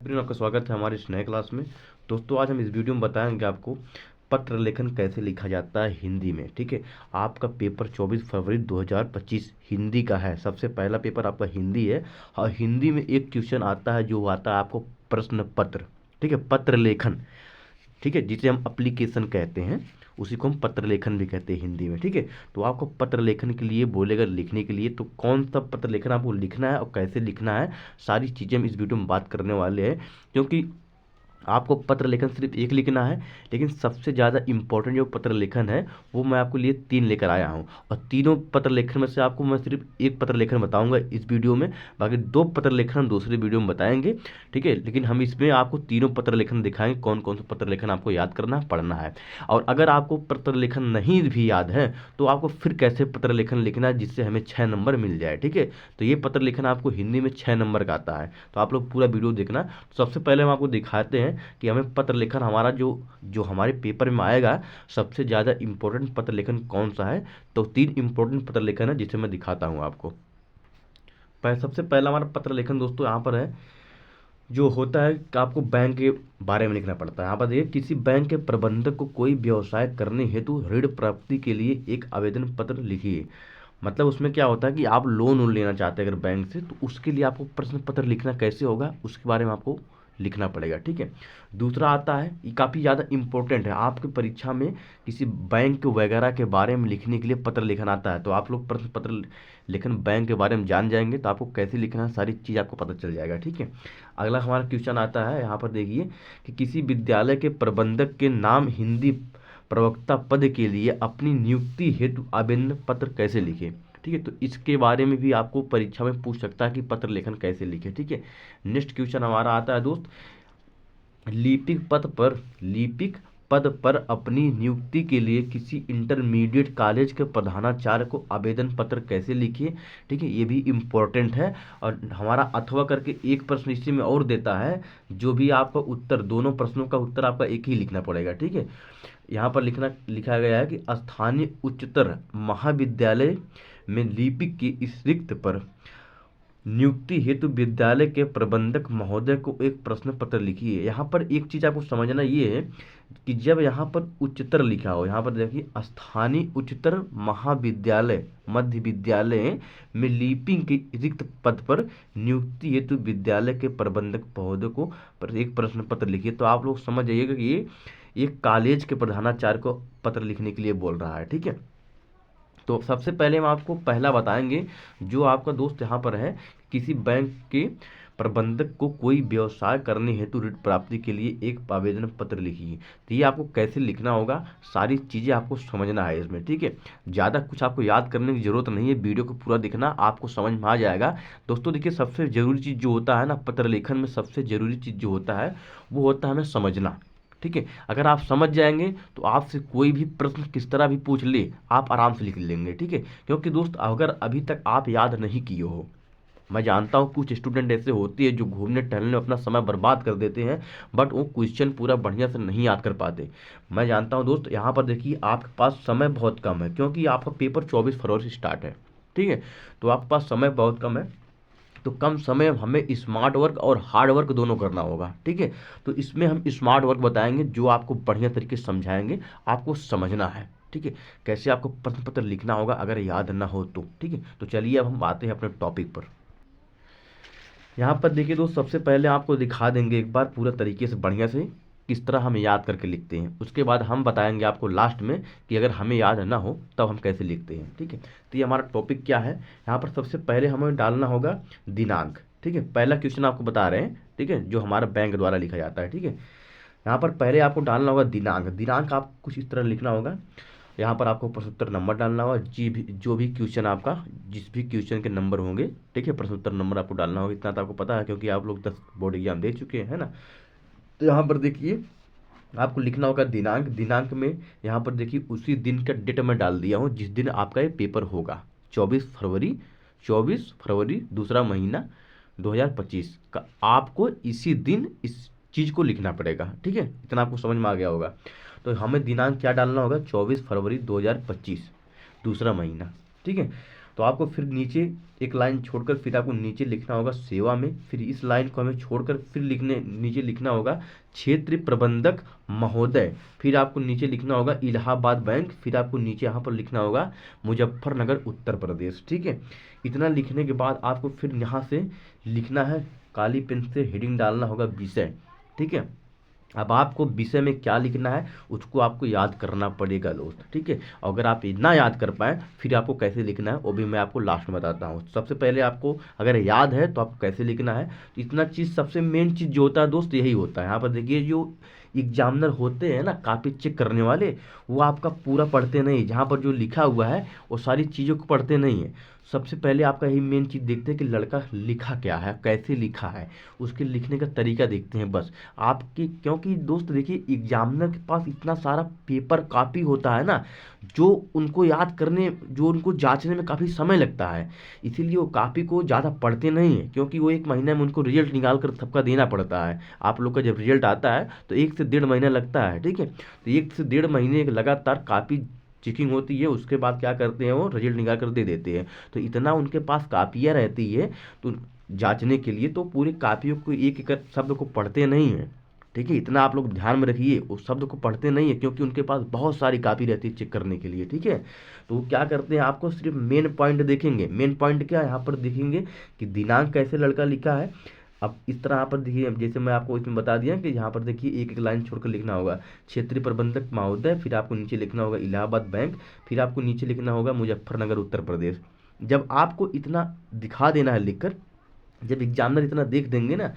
दिन आपका स्वागत है हमारे इस नए क्लास में। दोस्तों आज हम इस वीडियो में बताएंगे आपको पत्र लेखन कैसे लिखा जाता है हिंदी में। ठीक है, आपका पेपर 24 फरवरी 2025 हिंदी का है। सबसे पहला पेपर आपका हिंदी है और हिंदी में एक क्वेश्चन आता है जो आता है आपको प्रश्न पत्र। ठीक है, पत्र लेखन, ठीक है, जिसे हम एप्लीकेशन कहते हैं, उसी को हम पत्र लेखन भी कहते हैं हिंदी में। ठीक है, तो आपको पत्र लेखन के लिए बोलेगा लिखने के लिए, तो कौन सा पत्र लेखन आपको लिखना है और कैसे लिखना है, सारी चीज़ें हम इस वीडियो में बात करने वाले हैं। क्योंकि आपको पत्र लेखन सिर्फ एक लिखना है, लेकिन सबसे ज़्यादा इंपॉर्टेंट जो पत्र लेखन है वो मैं आपको लिए 3 लेकर आया हूँ। और तीनों पत्र लेखन में से आपको मैं सिर्फ एक पत्र लेखन बताऊंगा इस वीडियो में, बाकी 2 पत्र लेखन हम दूसरे वीडियो में बताएंगे। ठीक है, लेकिन हम इसमें आपको तीनों पत्र लेखन दिखाएंगे, कौन कौन सा पत्र लेखन आपको याद करना पढ़ना है। और अगर आपको पत्र लेखन नहीं भी याद है तो आपको फिर कैसे पत्र लेखन लिखना है जिससे हमें 6 नंबर मिल जाए। ठीक है, तो ये पत्र लेखन आपको हिंदी में 6 नंबर का आता है, तो आप लोग पूरा वीडियो देखना। तो सबसे पहले हम आपको दिखाते हैं कि हमें पत्र लेखन हमारा जो जो हमारे पेपर में आएगा सबसे ज़्यादा इंपॉर्टेंट पत्र लेखन कौन सा है। तो 3 इंपॉर्टेंट पत्र लेखन है जिसे मैं दिखाता हूँ आपको। सबसे पहला हमारा पत्र लेखन दोस्तों यहाँ पर है, जो होता है कि आपको बैंक के बारे में लिखना पड़ता है। यहाँ पर देखिए, किसी बैंक के प्रबंधक को कोई व्यवसाय करने हेतु ऋण प्राप्ति के लिए एक आवेदन पत्र लिखिए। मतलब उसमें क्या होता है कि आप लोन लेना चाहते हैं अगर बैंक से, तो उसके लिए आपको प्रश्न पत्र लिखना कैसे होगा उसके बारे में आपको लिखना पड़ेगा। ठीक है, दूसरा आता है, ये काफ़ी ज़्यादा इंपॉर्टेंट है आपके परीक्षा में, किसी बैंक वगैरह के बारे में लिखने के लिए पत्र लेखन आता है। तो आप लोग प्रश्न पत्र लेखन बैंक के बारे में जान जाएंगे तो आपको कैसे लिखना है सारी चीज़ आपको पता चल जाएगा। ठीक है, अगला हमारा क्वेश्चन आता है, यहाँ पर देखिए कि किसी विद्यालय के प्रबंधक के नाम हिंदी प्रवक्ता पद के लिए अपनी नियुक्ति हेतु आवेदन पत्र कैसे लिखें। ठीक है, तो इसके बारे में भी आपको परीक्षा में पूछ सकता है कि पत्र लेखन कैसे लिखें। ठीक है, नेक्स्ट क्वेश्चन हमारा आता है दोस्त, लिपिक पद पर अपनी नियुक्ति के लिए किसी इंटरमीडिएट कॉलेज के प्रधानाचार्य को आवेदन पत्र कैसे लिखिए। ठीक है, ये भी इम्पोर्टेंट है। और हमारा अथवा करके एक प्रश्न इसी में और देता है, जो भी आपका उत्तर, दोनों प्रश्नों का उत्तर आपका एक ही लिखना पड़ेगा। ठीक है, यहाँ पर लिखा गया है कि स्थानीय उच्चतर महाविद्यालय में लिपिक की इस रिक्त पर नियुक्ति हेतु विद्यालय के प्रबंधक महोदय को एक प्रश्न पत्र लिखिए। यहाँ पर एक चीज़ आपको समझना ये है कि जब यहाँ पर उच्चतर लिखा हो, यहाँ पर देखिए स्थानीय उच्चतर महाविद्यालय मध्य विद्यालय में लिपिक के रिक्त पद पर नियुक्ति हेतु विद्यालय के प्रबंधक महोदय को एक प्रश्न पत्र लिखिए, तो आप लोग समझ जाइएगा कि ये एक कॉलेज के प्रधानाचार्य को पत्र लिखने के लिए बोल रहा है। ठीक है, तो सबसे पहले हम आपको पहला बताएंगे, जो आपका दोस्त यहाँ पर है, किसी बैंक के प्रबंधक को कोई व्यवसाय करने हेतु ऋण प्राप्ति के लिए एक आवेदन पत्र लिखिए। तो ये आपको कैसे लिखना होगा, सारी चीज़ें आपको समझना है इसमें। ठीक है, ज़्यादा कुछ आपको याद करने की जरूरत नहीं है, वीडियो को पूरा देखना, आपको समझ में आ जाएगा। दोस्तों देखिए, सबसे ज़रूरी चीज़ जो होता है ना पत्र लेखन में, सबसे ज़रूरी चीज़ जो होता है वो होता है हमें समझना। ठीक है, अगर आप समझ जाएंगे तो आपसे कोई भी प्रश्न किस तरह भी पूछ ले आप आराम से लिख लेंगे। ठीक है, क्योंकि दोस्त अगर अभी तक आप याद नहीं किए हो, मैं जानता हूँ कुछ स्टूडेंट ऐसे होते हैं जो घूमने टहलने में अपना समय बर्बाद कर देते हैं, बट वो क्वेश्चन पूरा बढ़िया से नहीं याद कर पाते। मैं जानता हूँ दोस्त, यहाँ पर देखिए आपके पास समय बहुत कम है, क्योंकि आपका पेपर 24 फरवरी से स्टार्ट है। ठीक है, तो आपके पास समय बहुत कम है, तो कम समय में हमें स्मार्ट वर्क और हार्ड वर्क दोनों करना होगा। ठीक है, तो इसमें हम स्मार्ट वर्क बताएंगे जो आपको बढ़िया तरीके से समझाएंगे, आपको समझना है। ठीक है, कैसे आपको प्रश्न पत्र लिखना होगा अगर याद ना हो तो। ठीक है, तो चलिए अब हम आते हैं अपने टॉपिक पर। यहाँ पर देखिए दोस्त, सबसे पहले आपको दिखा देंगे एक बार पूरा तरीके से बढ़िया से किस तरह हम याद करके लिखते हैं, उसके बाद हम बताएंगे आपको लास्ट में कि अगर हमें याद ना हो तब हम कैसे लिखते हैं। ठीक है, तो ये हमारा टॉपिक क्या है, यहाँ पर सबसे पहले हमें डालना होगा दिनांक। ठीक है, पहला क्वेश्चन आपको बता रहे हैं, ठीक है, जो हमारा बैंक द्वारा लिखा जाता है। ठीक है, यहाँ पर पहले आपको डालना होगा दिनांक। दिनांक आप कुछ इस तरह लिखना होगा, यहाँ पर आपको प्रश्नोत्तर नंबर डालना होगा, जो भी क्वेश्चन आपका, जिस भी क्वेश्चन के नंबर होंगे, ठीक है, प्रश्नोत्तर नंबर आपको डालना होगा। इतना तो आपको पता है क्योंकि आप लोग 10 बोर्ड एग्जाम दे चुके हैं, है ना। तो यहाँ पर देखिए आपको लिखना होगा दिनांक। दिनांक में यहाँ पर देखिए उसी दिन का डेट मैं डाल दिया हूँ जिस दिन आपका ये पेपर होगा, 24 फरवरी। 24 फरवरी दूसरा महीना 2025 का आपको इसी दिन इस चीज़ को लिखना पड़ेगा। ठीक है, इतना आपको समझ में आ गया होगा। तो हमें दिनांक क्या डालना होगा, 24 फरवरी 2025 दूसरा महीना। ठीक है, तो आपको फिर नीचे एक लाइन छोड़कर फिर आपको नीचे लिखना होगा सेवा में, फिर इस लाइन को हमें छोड़कर फिर नीचे लिखना होगा क्षेत्र प्रबंधक महोदय, फिर आपको नीचे लिखना होगा इलाहाबाद बैंक, फिर आपको नीचे यहाँ पर लिखना होगा मुजफ्फरनगर उत्तर प्रदेश। ठीक है, इतना लिखने के बाद आपको फिर यहाँ से लिखना है, काली पेन से हेडिंग डालना होगा विषय। ठीक है, अब आपको विषय में क्या लिखना है उसको आपको याद करना पड़ेगा दोस्त। ठीक है, अगर आप इतना याद कर पाएँ फिर आपको कैसे लिखना है वो भी मैं आपको लास्ट में बताता हूँ। सबसे पहले आपको अगर याद है तो आपको कैसे लिखना है, तो इतना चीज़ सबसे मेन चीज़ जो होता है दोस्त यही होता है। यहाँ पर देखिए जो एग्जामिनर होते हैं ना कॉपी चेक करने वाले, वो आपका पूरा पढ़ते नहीं, जहाँ पर जो लिखा हुआ है वो सारी चीज़ों को पढ़ते नहीं है। सबसे पहले आपका यही मेन चीज़ देखते हैं कि लड़का लिखा क्या है, कैसे लिखा है, उसके लिखने का तरीका देखते हैं बस आपकी। क्योंकि दोस्त देखिए एग्जामिनर के पास इतना सारा पेपर कॉपी होता है ना, जो उनको याद करने, जो उनको जांचने में काफ़ी समय लगता है, इसीलिए वो कॉपी को ज़्यादा पढ़ते नहीं है, क्योंकि वो एक महीने में उनको रिजल्ट निकाल कर सबका देना पड़ता है। आप लोग का जब रिजल्ट आता है तो 1 से 1.5 महीना लगता है। ठीक है, तो 1 से 1.5 महीने लगातार कॉपी चेकिंग होती है, उसके बाद क्या करते हैं वो रिजल्ट निकाल कर दे देते हैं। तो इतना उनके पास कापियाँ रहती है तो जांचने के लिए, तो पूरी कापियों को एक एक शब्द को पढ़ते नहीं हैं। ठीक है, इतना आप लोग ध्यान में रखिए, उस शब्द को पढ़ते नहीं है क्योंकि उनके पास बहुत सारी कापी रहती है चेक करने के लिए। ठीक है, तो वो क्या करते हैं आपको सिर्फ मेन पॉइंट देखेंगे। मेन पॉइंट क्या है यहाँ पर देखेंगे कि दिनांक कैसे लड़का लिखा है। अब इस तरह यहाँ पर देखिए, जैसे मैं आपको इसमें बता दिया कि यहाँ पर देखिए एक एक लाइन छोड़कर लिखना होगा क्षेत्रीय प्रबंधक महोदय, फिर आपको नीचे लिखना होगा इलाहाबाद बैंक, फिर आपको नीचे लिखना होगा मुजफ्फरनगर उत्तर प्रदेश। जब आपको इतना दिखा देना है लिखकर, जब एग्जामिनर इतना देख देंगे ना,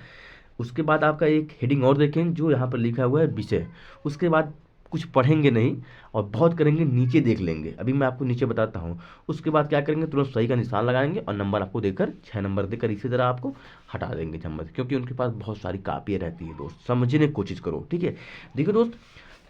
उसके बाद आपका एक हेडिंग और देखेंगे जो यहाँ पर लिखा हुआ है विषय। उसके बाद कुछ पढ़ेंगे नहीं और बहुत करेंगे, नीचे देख लेंगे, अभी मैं आपको नीचे बताता हूँ। उसके बाद क्या करेंगे, तुरंत सही का निशान लगाएंगे और नंबर आपको देकर 6 नंबर देकर इसी तरह आपको हटा देंगे जम्मत, क्योंकि उनके पास बहुत सारी कापियाँ रहती है दोस्त। समझने की कोशिश करो। ठीक है, देखिए दोस्त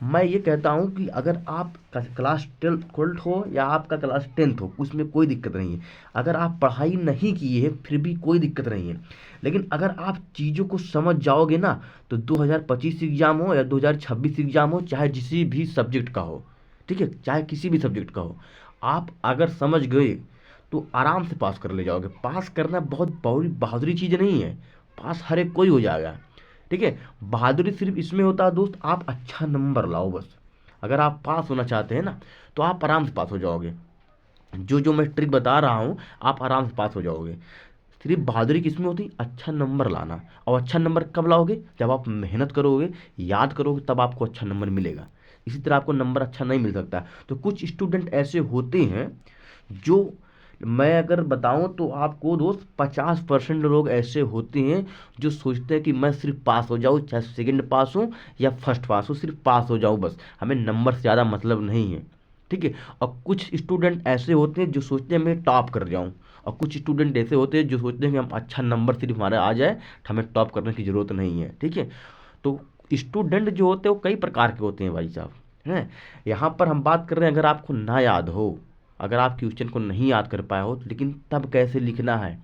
मैं ये कहता हूँ कि अगर आप क्लास 12 हो या आपका क्लास 10 हो, उसमें कोई दिक्कत नहीं है। अगर आप पढ़ाई नहीं किए हैं फिर भी कोई दिक्कत नहीं है, लेकिन अगर आप चीज़ों को समझ जाओगे ना, तो 2025 एग्ज़ाम हो या 2026 एग्ज़ाम हो, चाहे किसी भी सब्जेक्ट का हो, ठीक है, चाहे किसी भी सब्जेक्ट का हो, आप अगर समझ गए तो आराम से पास कर ले जाओगे। पास करना बहुत बहादुरी चीज़ नहीं है, पास हर एक कोई हो जाएगा। ठीक है, बहादुरी सिर्फ इसमें होता है दोस्त, आप अच्छा नंबर लाओ बस। अगर आप पास होना चाहते हैं ना तो आप आराम से पास हो जाओगे। जो जो मैं ट्रिक बता रहा हूँ आप आराम से पास हो जाओगे। सिर्फ बहादुरी किसमें होती, अच्छा नंबर लाना। और अच्छा नंबर कब लाओगे, जब आप मेहनत करोगे, याद करोगे, तब आपको अच्छा नंबर मिलेगा। इसी तरह आपको नंबर अच्छा नहीं मिल सकता। तो कुछ स्टूडेंट ऐसे होते हैं जो, मैं अगर बताऊं तो आपको दोस्त 50% लोग ऐसे होते हैं जो सोचते हैं कि मैं सिर्फ पास हो जाऊं, चाहे सेकंड पास हो या फर्स्ट पास हो, सिर्फ पास हो जाऊं बस, हमें नंबर से ज़्यादा मतलब नहीं है। ठीक है, और कुछ स्टूडेंट ऐसे होते हैं जो सोचते हैं मैं टॉप कर जाऊं, और कुछ स्टूडेंट ऐसे होते हैं जो सोचते हैं कि हम अच्छा नंबर सिर्फ हमारा आ जाए, हमें टॉप करने की ज़रूरत नहीं है। ठीक है, तो स्टूडेंट जो होते हैं वो कई प्रकार के होते हैं भाई साहब हैं। यहाँ पर हम बात कर रहे हैं अगर आपको ना याद हो, अगर आप क्वेश्चन को नहीं याद कर पाए हो, लेकिन तब कैसे लिखना है,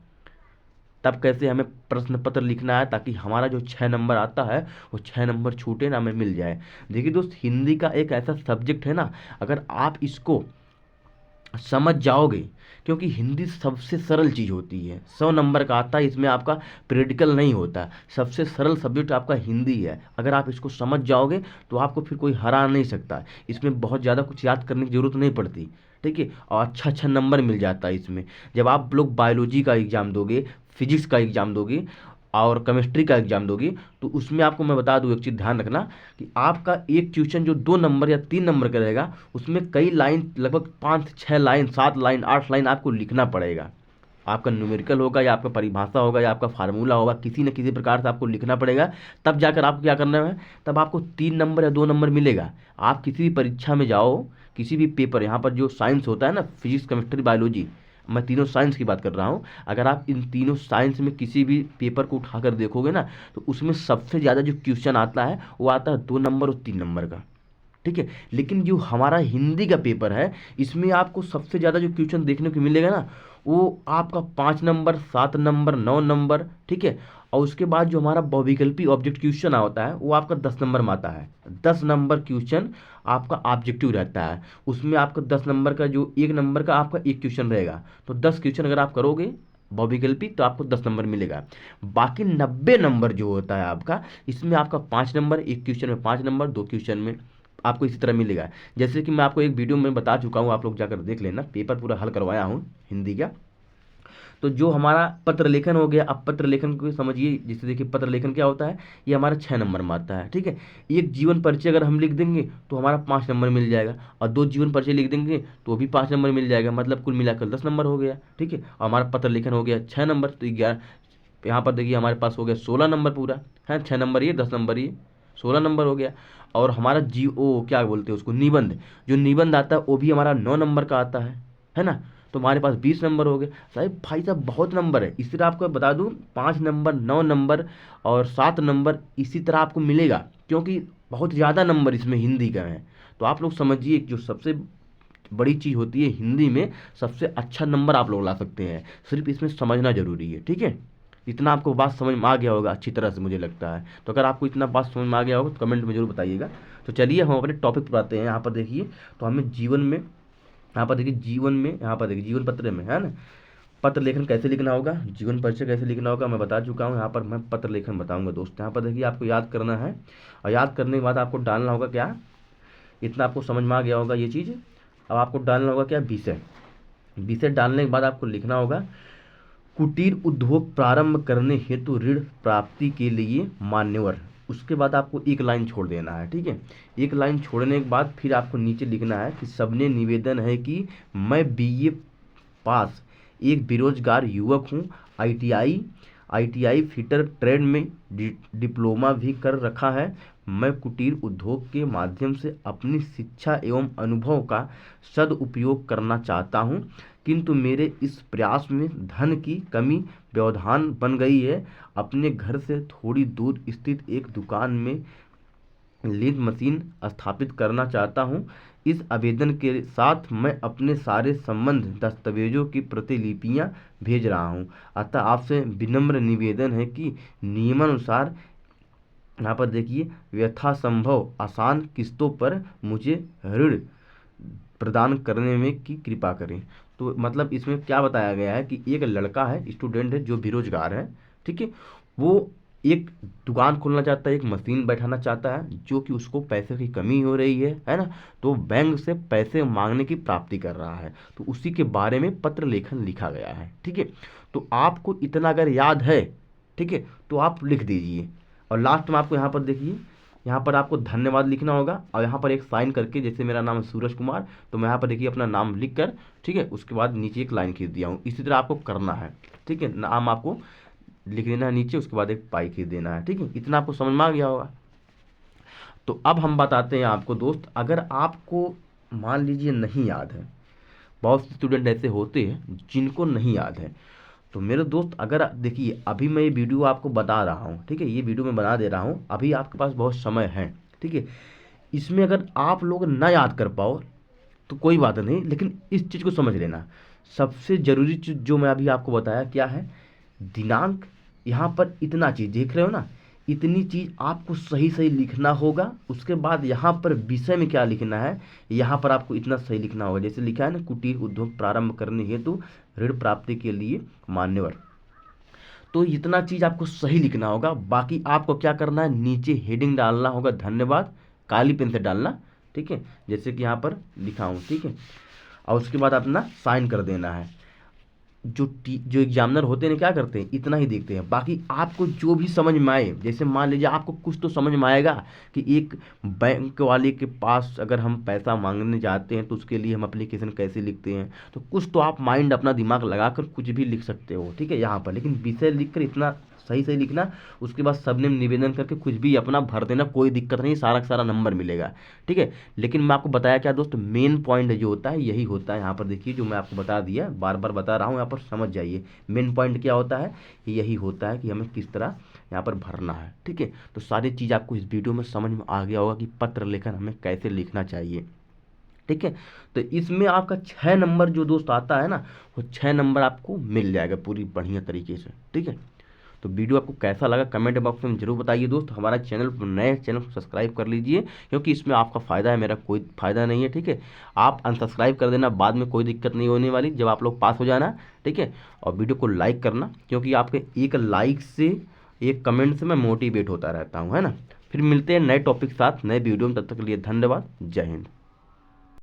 तब कैसे हमें प्रश्न पत्र लिखना है ताकि हमारा जो 6 नंबर आता है वो 6 नंबर छूटे ना, हमें मिल जाए। देखिए दोस्त हिंदी का एक ऐसा सब्जेक्ट है ना, अगर आप इसको समझ जाओगे, क्योंकि हिंदी सबसे सरल चीज़ होती है, 100 नंबर का आता है, इसमें आपका प्रैक्टिकल नहीं होता। सबसे सरल सब्जेक्ट आपका हिंदी है। अगर आप इसको समझ जाओगे तो आपको फिर कोई हरा नहीं सकता। इसमें बहुत ज़्यादा कुछ याद करने की ज़रूरत नहीं पड़ती। ठीक है, और अच्छा अच्छा नंबर मिल जाता है इसमें। जब आप लोग बायोलॉजी का एग्ज़ाम दोगे, फिजिक्स का एग्ज़ाम दोगे और केमिस्ट्री का एग्ज़ाम दोगे, तो उसमें आपको मैं बता दूं एक चीज़ ध्यान रखना कि आपका एक क्वेश्चन जो 2 नंबर या 3 नंबर का रहेगा, उसमें कई लाइन, लगभग 5-6 लाइन, 7 लाइन, 8 लाइन आपको लिखना पड़ेगा। आपका न्यूमेरिकल होगा या आपका परिभाषा होगा या आपका फार्मूला होगा, किसी न किसी प्रकार से आपको लिखना पड़ेगा। तब जाकर आपको क्या करना है, तब आपको 3 नंबर या 2 नंबर मिलेगा। आप किसी भी परीक्षा में जाओ, किसी भी पेपर, यहाँ पर जो साइंस होता है ना, फिजिक्स केमिस्ट्री बायोलॉजी, मैं तीनों साइंस की बात कर रहा हूँ, अगर आप इन तीनों साइंस में किसी भी पेपर को उठाकर देखोगे ना, तो उसमें सबसे ज़्यादा जो क्वेश्चन आता है वो आता है 2 नंबर और 3 नंबर का। ठीक है, लेकिन जो हमारा हिंदी का पेपर है, इसमें आपको सबसे ज़्यादा जो क्वेश्चन देखने को मिलेगा ना, वो आपका 5 नंबर, 7 नंबर, 9 नंबर। ठीक है, और उसके बाद जो हमारा बहुविकल्पी ऑब्जेक्ट क्वेश्चन होता है वो आपका 10 नंबर में आता है। 10 नंबर क्वेश्चन आपका ऑब्जेक्टिव रहता है, उसमें आपका 10 नंबर का जो 1 नंबर का आपका एक क्वेश्चन रहेगा, तो 10 क्वेश्चन अगर आप करोगे बहुविकल्पी तो आपको 10 नंबर मिलेगा। बाकी 90 नंबर जो होता है आपका, इसमें आपका 5 नंबर, एक क्वेश्चन में 5 नंबर, 2 क्वेश्चन में आपको इसी तरह मिलेगा। जैसे कि मैं आपको एक वीडियो में बता चुका हूँ, आप लोग जाकर देख लेना, पेपर पूरा हल करवाया हूँ हिंदी का। तो जो हमारा पत्र लेखन हो गया, अब पत्र लेखन को समझिए। जैसे देखिए पत्र लेखन क्या होता है, ये हमारा 6 नंबर में आता है, ठीक है। एक जीवन परिचय अगर हम लिख देंगे तो हमारा 5 नंबर मिल जाएगा, और 2 जीवन परिचय लिख देंगे तो भी 5 नंबर मिल जाएगा, मतलब कुल मिलाकर 10 नंबर हो गया, ठीक है। और हमारा पत्र लेखन हो गया 6 नंबर, तो 11, यहाँ पर देखिए हमारे पास हो गया 16 नंबर पूरा है। 6 नंबर ये, 10 नंबर ये, 16 नंबर हो गया। और हमारा जी ओ क्या बोलते हैं उसको, निबंध, जो निबंध आता है वो भी हमारा 9 नंबर का आता है ना। तो हमारे पास 20 नंबर हो गए। साहब भाई साहब बहुत नंबर है। इसी तरह आपको बता दूं 5 नंबर, 9 नंबर और 7 नंबर इसी तरह आपको मिलेगा, क्योंकि बहुत ज़्यादा नंबर इसमें हिंदी का है। तो आप लोग समझिए जो सबसे बड़ी चीज़ होती है हिंदी में, सबसे अच्छा नंबर आप लोग ला सकते हैं, सिर्फ इसमें समझना जरूरी है, ठीक है। इतना आपको बात समझ में आ गया होगा अच्छी तरह से, मुझे लगता है। तो अगर आपको इतना बात समझ में आ गया होगा तो कमेंट में जरूर बताइएगा। तो चलिए हम अपने टॉपिक पर आते हैं। यहाँ पर देखिए, तो हमें जीवन में, यहाँ पर देखिए जीवन में, यहाँ पर देखिए जीवन पत्र में है ना, पत्र लेखन कैसे लिखना होगा, जीवन परिचय कैसे लिखना होगा मैं बता चुका हूँ। यहाँ पर मैं पत्र लेखन बताऊंगा दोस्त। यहाँ पर देखिए आपको याद करना है, और याद करने के बाद आपको डालना होगा क्या, इतना आपको समझ में आ गया होगा ये चीज़। अब आपको डालना होगा क्या, विषय। विषय डालने के बाद आपको लिखना होगा कुटीर उद्योग प्रारंभ करने हेतु ऋण प्राप्ति के लिए मान्यवर। उसके बाद आपको एक लाइन छोड़ देना है, ठीक है। एक लाइन छोड़ने के बाद फिर आपको नीचे लिखना है कि सबने निवेदन है कि मैं बीए पास एक बेरोजगार युवक हूँ, आईटीआई फिटर ट्रेड में डिप्लोमा भी कर रखा है। मैं कुटीर उद्योग के माध्यम से अपनी शिक्षा एवं अनुभव का सदुपयोग करना चाहता हूँ, किंतु मेरे इस प्रयास में धन की कमी व्यवधान बन गई है। अपने घर से थोड़ी दूर स्थित एक दुकान में लीड मशीन स्थापित करना चाहता हूं। इस आवेदन के साथ मैं अपने सारे संबंध दस्तावेजों की प्रतिलिपियां भेज रहा हूं। अतः आपसे विनम्र निवेदन है कि नियमानुसार, यहाँ पर देखिए, यथासंभव आसान किस्तों पर मुझे ऋण प्रदान करने में की कृपा करें। तो मतलब इसमें क्या बताया गया है कि एक लड़का है, स्टूडेंट है जो बेरोजगार है, ठीक है। वो एक दुकान खोलना चाहता है, एक मशीन बैठाना चाहता है, जो कि उसको पैसे की कमी हो रही है ना। तो बैंक से पैसे मांगने की प्राप्ति कर रहा है, तो उसी के बारे में पत्र लेखन लिखा गया है, ठीक है। तो आपको इतना अगर याद है, ठीक है, तो आप लिख दीजिए। और लास्ट में आपको यहाँ पर देखिए, यहाँ पर आपको धन्यवाद लिखना होगा, और यहाँ पर एक साइन करके, जैसे मेरा नाम है सूरज कुमार, तो मैं यहाँ पर देखिए अपना नाम लिख कर, ठीक है, उसके बाद नीचे एक लाइन खींच दिया हूँ। इसी तरह आपको करना है, ठीक है। नाम आपको लिख देना है नीचे, उसके बाद एक पाई खींच देना है, ठीक है। इतना आपको समझ में आ गया होगा। तो अब हम बताते हैं आपको दोस्त, अगर आपको मान लीजिए नहीं याद है, बहुत से स्टूडेंट ऐसे होते हैं जिनको नहीं याद है, तो मेरे दोस्त अगर देखिए अभी मैं ये वीडियो आपको बता रहा हूँ, ठीक है, ये वीडियो मैं बना दे रहा हूँ, अभी आपके पास बहुत समय है, ठीक है। इसमें अगर आप लोग ना याद कर पाओ तो कोई बात नहीं, लेकिन इस चीज़ को समझ लेना, सबसे ज़रूरी चीज़ जो मैं अभी आपको बताया क्या है, दिनांक। यहाँ पर इतना चीज़ देख रहे हो ना, इतनी चीज़ आपको सही सही लिखना होगा। उसके बाद यहाँ पर विषय में क्या लिखना है, यहाँ पर आपको इतना सही लिखना होगा, जैसे लिखा है ना, कुटीर उद्योग प्रारंभ करने हेतु ऋण प्राप्ति के लिए मान्यवर। तो इतना चीज़ आपको सही लिखना होगा। बाकी आपको क्या करना है, नीचे हेडिंग डालना होगा धन्यवाद, काली पेन से डालना, ठीक है, जैसे कि यहाँ पर लिखा हूँ, ठीक है। और उसके बाद अपना साइन कर देना है। जो एग्जामिनर होते हैं क्या करते हैं, इतना ही देखते हैं। बाकी आपको जो भी समझ में आए, जैसे मान लीजिए आपको कुछ तो समझ में आएगा कि एक बैंक वाले के पास अगर हम पैसा मांगने जाते हैं तो उसके लिए हम एप्लीकेशन कैसे लिखते हैं, तो कुछ तो आप माइंड अपना दिमाग लगाकर कुछ भी लिख सकते हो, ठीक है, यहाँ पर। लेकिन विषय लिखकर इतना सही सही लिखना, उसके बाद सबने निवेदन करके कुछ भी अपना भर देना, कोई दिक्कत नहीं, सारा का सारा नंबर मिलेगा, ठीक है। लेकिन मैं आपको बताया क्या दोस्त, मेन पॉइंट जो होता है यही होता है। यहाँ पर देखिए जो मैं आपको बता दिया, बार बार बता रहा हूँ, यहाँ पर समझ जाइए मेन पॉइंट क्या होता है, यही होता है कि हमें किस तरह यहाँ पर भरना है, ठीक है। तो सारी चीज़ आपको इस वीडियो में समझ में आ गया होगा कि पत्र लेखन हमें कैसे लिखना चाहिए, ठीक है। तो इसमें आपका 6 नंबर जो दोस्त आता है ना, वो 6 नंबर आपको मिल जाएगा पूरी बढ़िया तरीके से, ठीक है। तो वीडियो आपको कैसा लगा कमेंट बॉक्स में जरूर बताइए दोस्त। हमारा चैनल नए चैनल को सब्सक्राइब कर लीजिए, क्योंकि इसमें आपका फ़ायदा है, मेरा कोई फ़ायदा नहीं है, ठीक है। आप अनसब्सक्राइब कर देना, बाद में कोई दिक्कत नहीं होने वाली जब आप लोग पास हो जाना, ठीक है। और वीडियो को लाइक करना, क्योंकि आपके एक लाइक से, एक कमेंट से मैं मोटिवेट होता रहता हूँ, है ना। फिर मिलते हैं नए टॉपिक साथ नए वीडियो में, तब तक के लिए धन्यवाद। जय हिंद।